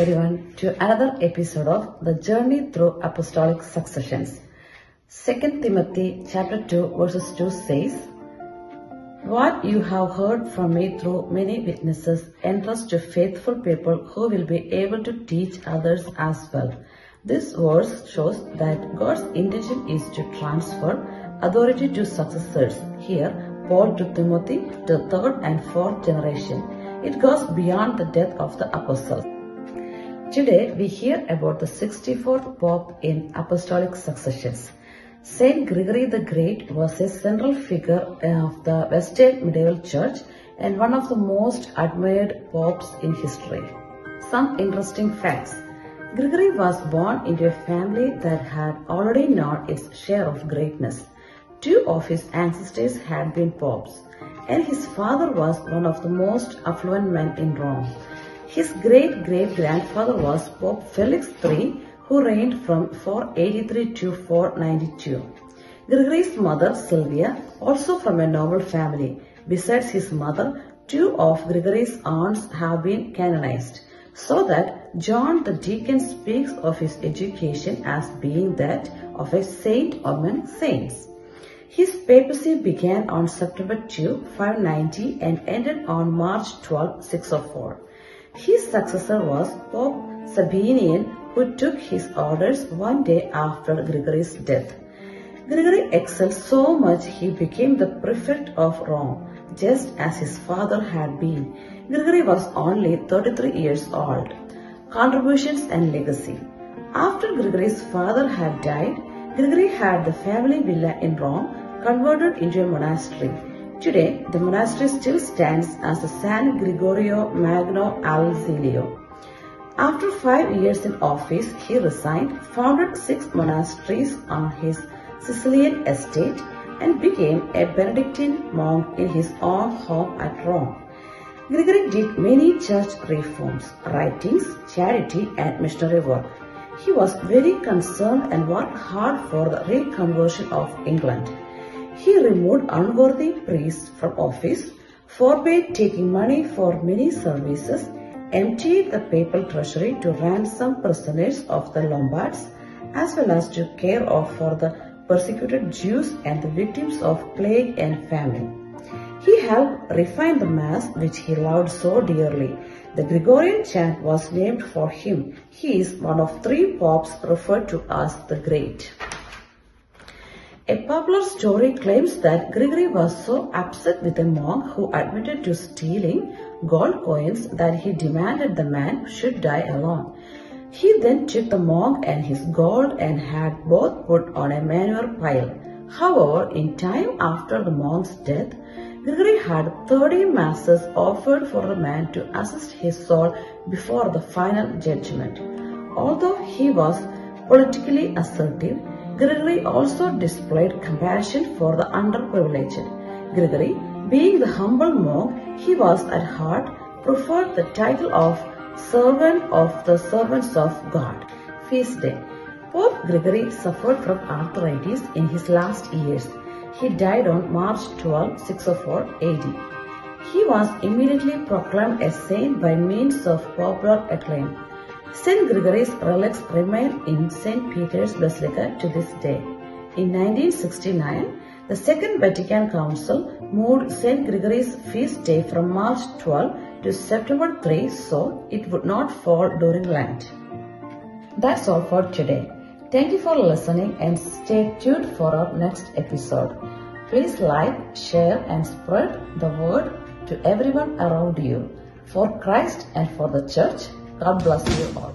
everyone to another episode of the Journey Through Apostolic Successions. 2 Timothy chapter 2 verses 2 says, "What you have heard from me through many witnesses, entrust to faithful people who will be able to teach others as well." This verse shows that God's intention is to transfer authority to successors. Here, Paul to Timothy, to third and fourth generation. It goes beyond the death of the apostles. Today, we hear about the 64th Pope in Apostolic successions. Saint Gregory the Great was a central figure of the Western medieval church and one of the most admired popes in history. Some interesting facts. Gregory was born into a family that had already known its share of greatness. Two of his ancestors had been popes, and his father was one of the most affluent men in Rome. His great-great-grandfather was Pope Felix III, who reigned from 483 to 492. Gregory's mother, Silvia, also from a noble family. Besides his mother, two of Gregory's aunts have been canonized, so that John the deacon speaks of his education as being that of a saint among saints. His papacy began on September 2, 590 and ended on March 12, 604. His successor was Pope Sabinian, who took his orders one day after Gregory's death. Gregory excelled so much he became the prefect of Rome, just as his father had been. Gregory was only 33 years old. Contributions and legacy. After Gregory's father had died, Gregory had the family villa in Rome converted into a monastery. Today, the monastery still stands as the San Gregorio Magno al Giulio. After 5 years in office, he resigned, founded 6 monasteries on his Sicilian estate, and became a Benedictine monk in his own home at Rome. Gregory did many church reforms, writings, charity, and missionary work. He was very concerned and worked hard for the reconversion of England. He removed unworthy priests from office, forbade taking money for many services, emptied the papal treasury to ransom prisoners of the Lombards, as well as to care for the persecuted Jews and the victims of plague and famine. He helped refine the Mass, which he loved so dearly. The Gregorian chant was named for him. He is one of 3 popes referred to as the Great. A popular story claims that Gregory was so upset with a monk who admitted to stealing gold coins that he demanded the man should die alone. He then took the monk and his gold and had both put on a manure pile. However, in time after the monk's death, Gregory had 30 masses offered for the man to assist his soul before the final judgment. Although he was politically assertive, Gregory also displayed compassion for the underprivileged. Gregory, being the humble monk he was at heart, preferred the title of servant of the servants of God. Feast day. Pope Gregory suffered from arthritis in his last years. He died on March 12, 604 AD. He was immediately proclaimed a saint by means of popular acclaim. Saint Gregory's relics remain in St. Peter's Basilica to this day. In 1969, the Second Vatican Council moved St. Gregory's feast day from March 12 to September 3 so it would not fall during Lent. That's all for today. Thank you for listening and stay tuned for our next episode. Please like, share and spread the word to everyone around you. For Christ and for the Church, God bless you all.